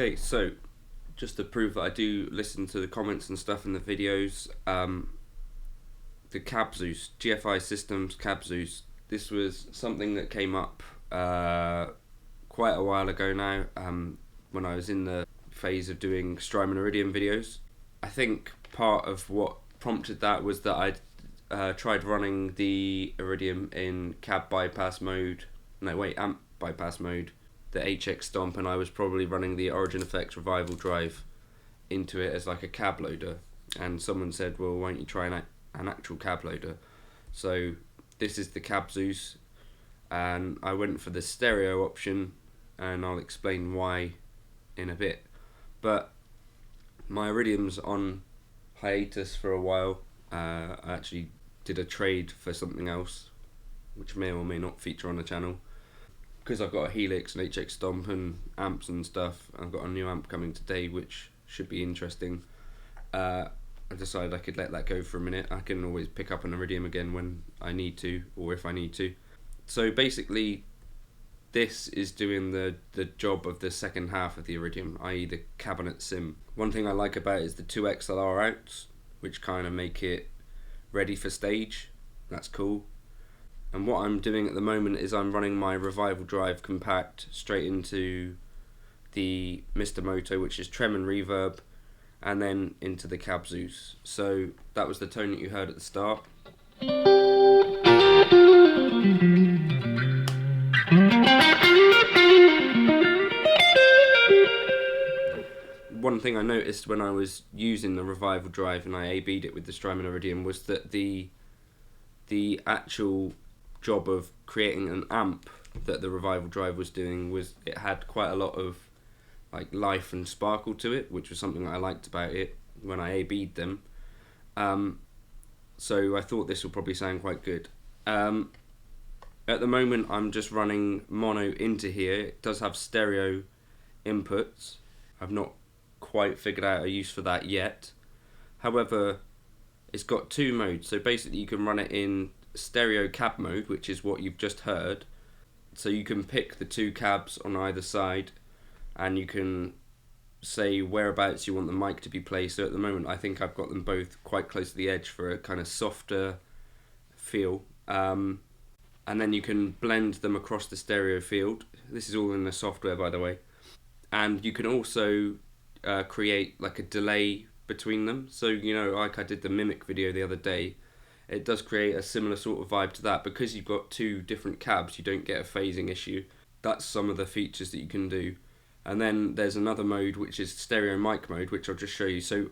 Okay, so just to prove that I do listen to the comments and stuff in the videos, the Cab Zeus, GFI Systems CabZeus, this was something that came up quite a while ago now, when I was in the phase of doing Strymon Iridium videos. I think part of what prompted that was that I'd tried running the Iridium in amp bypass mode, the HX Stomp, and I was probably running the Origin Effects Revival drive into it as like a cab loader, and someone said, well, why don't you try an actual cab loader? So this is the Cab Zeus, and I went for the stereo option, and I'll explain why in a bit. But my Iridium's on hiatus for a while. I actually did a trade for something else, which may or may not feature on the channel, because I've got a Helix and HX Stomp and amps and stuff. I've got a new amp coming today which should be interesting. I decided I could let that go for a minute. I can always pick up an Iridium again when I need to, or if I need to. So basically this is doing the job of the second half of the Iridium, i.e. the cabinet sim. One thing I like about it is the 2 XLR outs, which kind of make it ready for stage. That's cool. And what I'm doing at the moment is I'm running my Revival Drive Compact straight into the Mr. Moto, which is Trem and Reverb, and then into the Cab Zeus. So that was the tone that you heard at the start. One thing I noticed when I was using the Revival Drive and I A/B'd it with the Strymon Iridium was that the actual job of creating an amp that the Revival Drive was doing was it had quite a lot of like life and sparkle to it, which was something that I liked about it when I A/B'd them. So I thought this will probably sound quite good. At the moment I'm just running mono into here. It does have stereo inputs. I've not quite figured out a use for that yet. However, it's got 2 modes, so basically you can run it in stereo cab mode, which is what you've just heard. So you can pick the 2 cabs on either side, and you can say whereabouts you want the mic to be placed. So at the moment I think I've got them both quite close to the edge for a kind of softer feel, and then you can blend them across the stereo field. This is all in the software, by the way. And you can also create like a delay between them. So, you know, like I did the Mimic video the other day, it does create a similar sort of vibe to that. Because you've got 2 different cabs, you don't get a phasing issue. That's some of the features that you can do. And then there's another mode which is stereo mic mode, which I'll just show you. So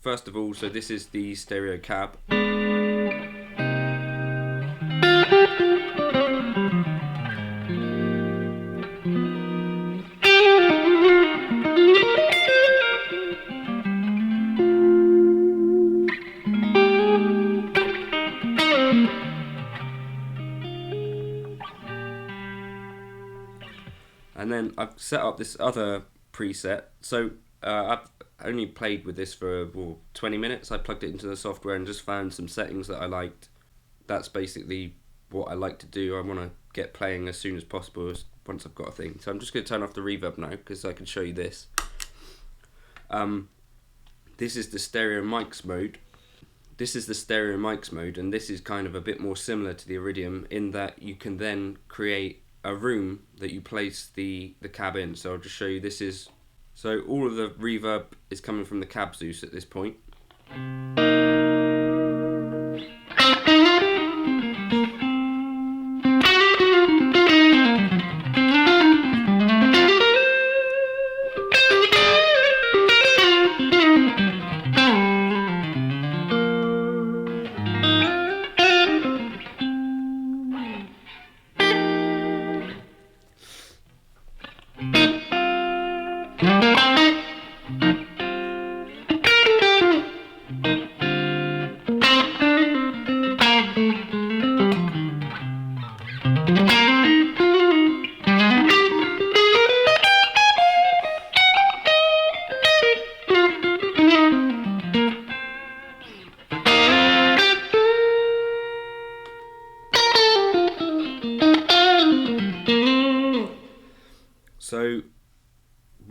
first of all, so this is the stereo cab. And then I've set up this other preset. So I've only played with this for 20 minutes. I plugged it into the software and just found some settings that I liked. That's basically what I like to do. I want to get playing as soon as possible once I've got a thing. So I'm just going to turn off the reverb now because I can show you this. This is the stereo mics mode. And this is kind of a bit more similar to the Iridium in that you can then create a room that you place the cab in. So I'll just show you. So all of the reverb is coming from the Cab Zeus at this point.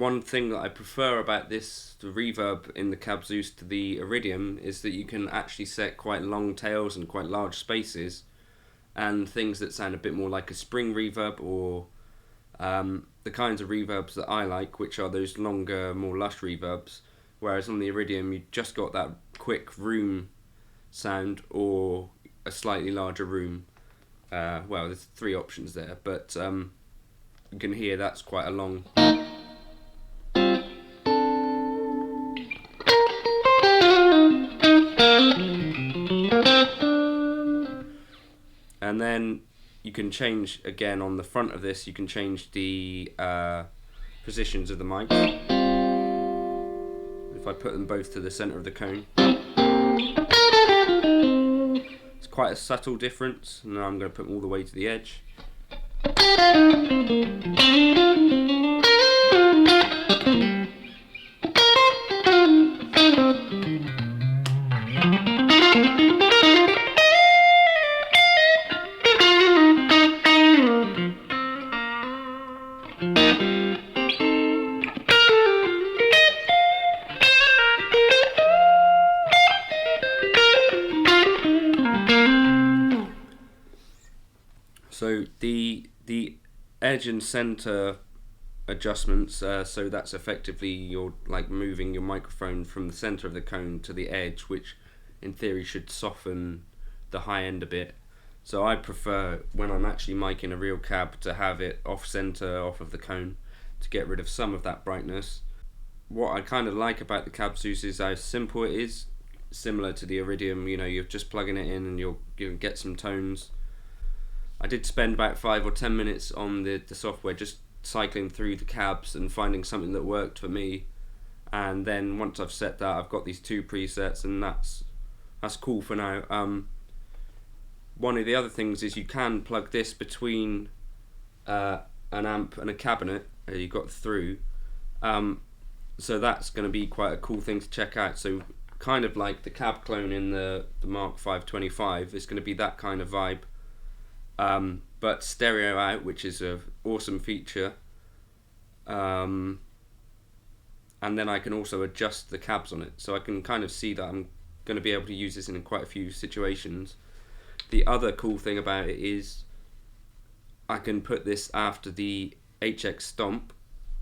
one thing that I prefer about the reverb in the Cab Zeus to the Iridium is that you can actually set quite long tails and quite large spaces, and things that sound a bit more like a spring reverb, or the kinds of reverbs that I like, which are those longer, more lush reverbs. Whereas on the Iridium, you just got that quick room sound or a slightly larger room. Well, there's 3 options there, but you can hear that's quite a long. And then you can change, again, on the front of this, you can change the positions of the mic. If I put them both to the centre of the cone. It's quite a subtle difference. Now I'm going to put them all the way to the edge. So the edge and center adjustments, so that's effectively you're like moving your microphone from the center of the cone to the edge, which in theory should soften the high end a bit. So I prefer, when I'm actually miking a real cab, to have it off center, off of the cone, to get rid of some of that brightness. What I kind of like about the Cab Zeus is how simple it is, similar to the Iridium. You know, you're just plugging it in and you'll get some tones. I did spend about 5 or 10 minutes on the software just cycling through the cabs and finding something that worked for me, and then once I've set that, I've got these 2 presets, and that's cool for now. One of the other things is you can plug this between an amp and a cabinet. You've got through, so that's going to be quite a cool thing to check out. So kind of like the cab clone in the Mark 525, it's going to be that kind of vibe. But stereo out, which is an awesome feature. And then I can also adjust the cabs on it, so I can kind of see that I'm going to be able to use this in quite a few situations. The other cool thing about it is I can put this after the HX Stomp,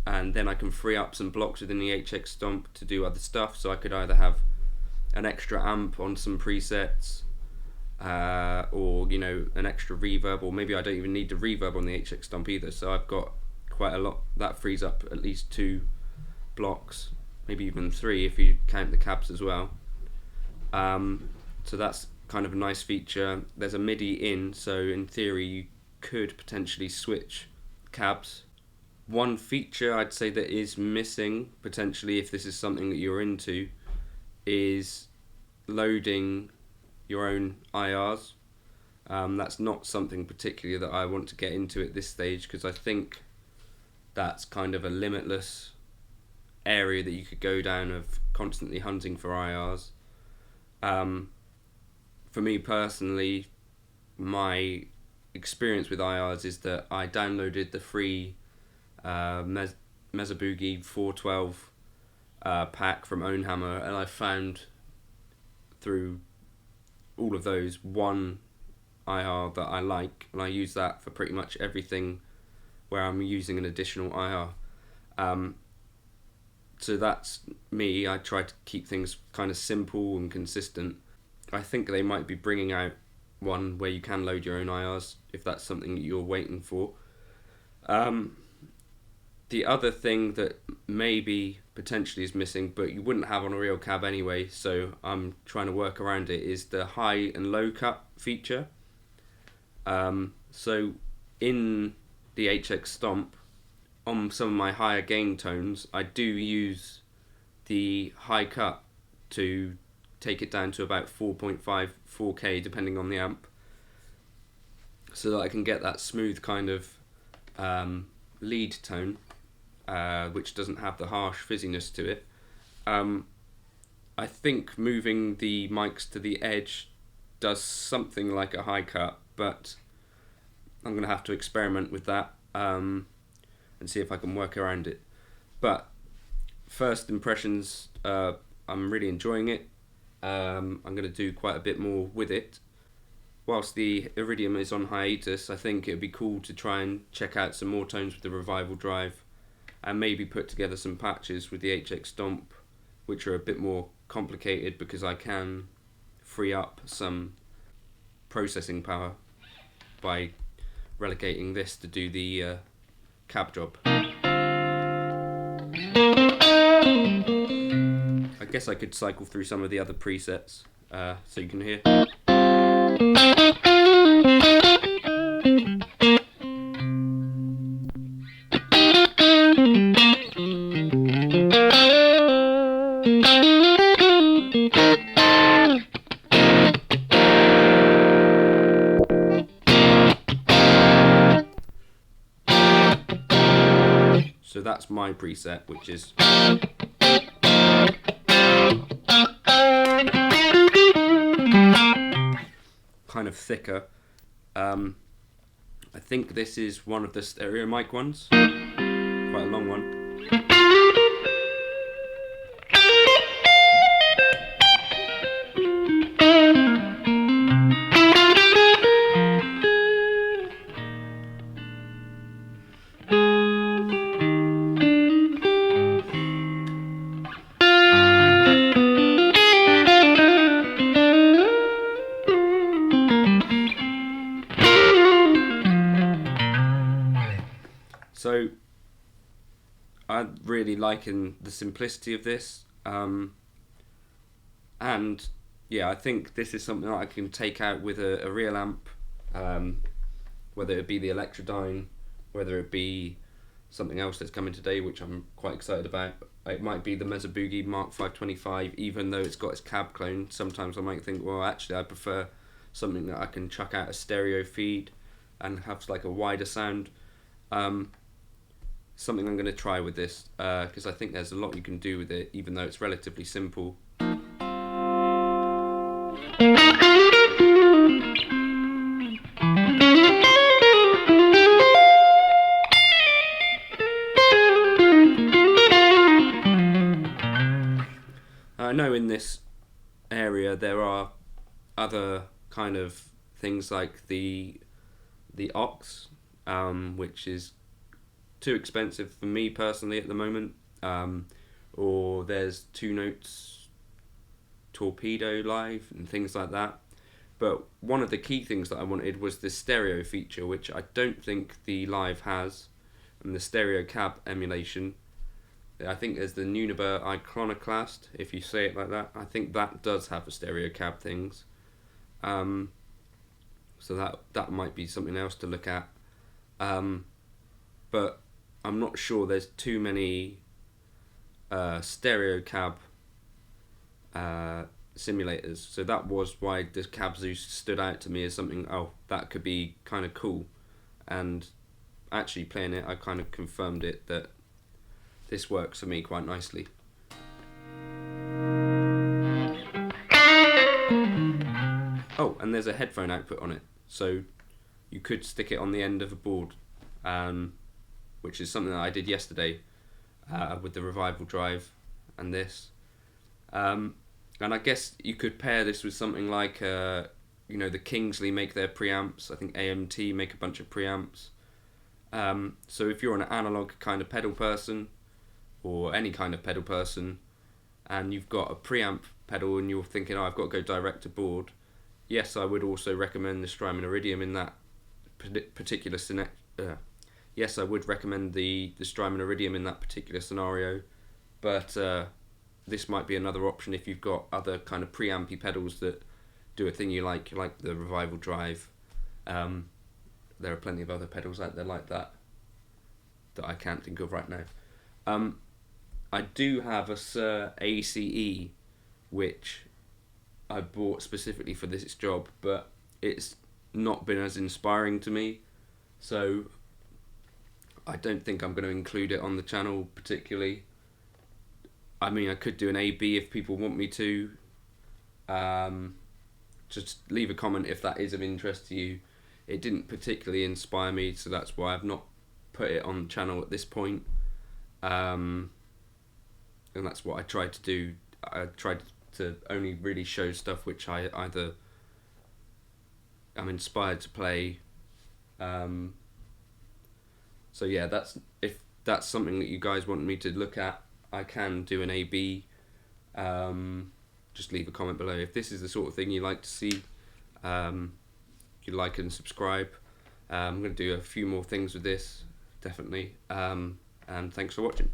and then I can free up some blocks within the HX Stomp to do other stuff. So I could either have an extra amp on some presets, or an extra reverb, or maybe I don't even need the reverb on the HX Stomp either, so I've got quite a lot. That frees up at least 2 blocks, maybe even 3 if you count the cabs as well. So that's kind of a nice feature. There's a MIDI in, so in theory you could potentially switch cabs. One feature I'd say that is missing, potentially, if this is something that you're into, is loading your own IRs. That's not something particularly that I want to get into at this stage, because I think that's kind of a limitless area that you could go down of constantly hunting for IRs. For me personally, my experience with IRs is that I downloaded the free Mezaboogie 412 pack from Ownhammer, and I found through all of those one IR that I like, and I use that for pretty much everything where I'm using an additional IR. So that's me. I try to keep things kind of simple and consistent. I think they might be bringing out one where you can load your own IRs if that's something that you're waiting for. The other thing that maybe potentially is missing, but you wouldn't have on a real cab anyway, so I'm trying to work around it, is the high and low cut feature. So in the HX Stomp, on some of my higher gain tones, I do use the high cut to take it down to about 4.5, 4K depending on the amp, so that I can get that smooth kind of lead tone, which doesn't have the harsh fizziness to it. I think moving the mics to the edge does something like a high cut, but I'm going to have to experiment with that and see if I can work around it. But first impressions, I'm really enjoying it. I'm going to do quite a bit more with it. Whilst the Iridium is on hiatus, I think it would be cool to try and check out some more tones with the Revival drive, and maybe put together some patches with the HX Stomp, which are a bit more complicated because I can free up some processing power by relegating this to do the cab job. I guess I could cycle through some of the other presets so you can hear. So that's my preset, which is kind of thicker. I think this is one of the stereo mic ones, quite a long one. So I'm really liking the simplicity of this, and yeah, I think this is something that I can take out with a real amp, whether it be the Electrodyne, whether it be something else that's coming today, which I'm quite excited about. It might be the Mesa Boogie Mark 525, even though it's got its cab clone. Sometimes I might think, well, actually I prefer something that I can chuck out a stereo feed and have like a wider sound. Something I'm going to try with this, because I think there's a lot you can do with it, even though it's relatively simple. I know in this area there are other kind of things like the aux, which is too expensive for me personally at the moment, or there's 2 Notes Torpedo Live and things like that. But one of the key things that I wanted was the stereo feature, which I don't think the Live has, and the stereo cab emulation. I think there's the Nuniber Iconoclast, if you say it like that. I think that does have a stereo cab things. So that might be something else to look at. But I'm not sure there's too many stereo cab simulators. So that was why this Cab Zeus stood out to me as something, oh, that could be kind of cool. And actually playing it, I kind of confirmed it that this works for me quite nicely. Oh, and there's a headphone output on it, so you could stick it on the end of a board, which is something that I did yesterday with the Revival drive and this. And I guess you could pair this with something like, the Kingsley make their preamps. I think AMT make a bunch of preamps. So if you're an analog kind of pedal person, or any kind of pedal person, and you've got a preamp pedal and you're thinking, oh, I've got to go direct to board, yes, I would also recommend the Strymon Iridium in that particular scenario. Yes, I would recommend the Strymon Iridium in that particular scenario, but this might be another option if you've got other kind of preampy pedals that do a thing you like the Revival drive. There are plenty of other pedals out there like that I can't think of right now. I do have a Sir ACE, which I bought specifically for this job, but it's not been as inspiring to me, so I don't think I'm going to include it on the channel particularly. I mean, I could do an AB if people want me to. Just leave a comment if that is of interest to you. It didn't particularly inspire me, so that's why I've not put it on the channel at this point. and that's what I tried to do. I tried to only really show stuff which I either I'm inspired to play. So yeah, if that's something that you guys want me to look at, I can do an A/B. Just leave a comment below if this is the sort of thing you like to see. You like and subscribe. I'm going to do a few more things with this, definitely. And thanks for watching.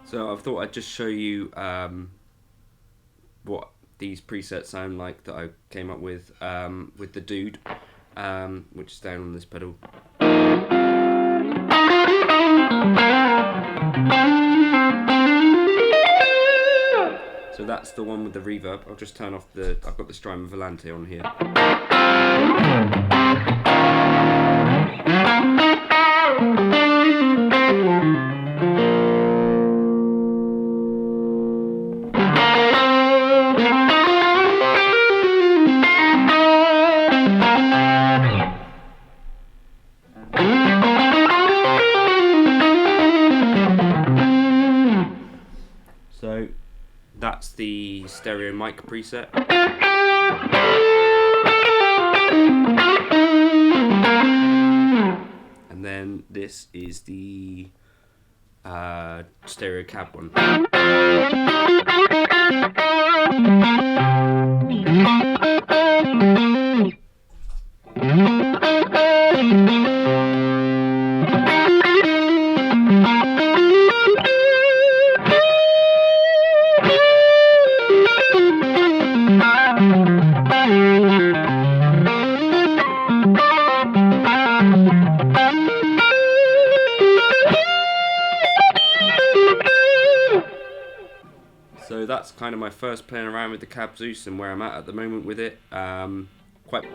So I thought I'd just show you what these presets sound like that I came up with the Dude, which is down on this pedal. So that's the one with the reverb. I'll just turn off I've got the Strymon Volante on here. So that's the stereo mic preset. And then this is the stereo cab one. So that's kind of my first playing around with the Cab Zeus and where I'm at the moment with it. Quite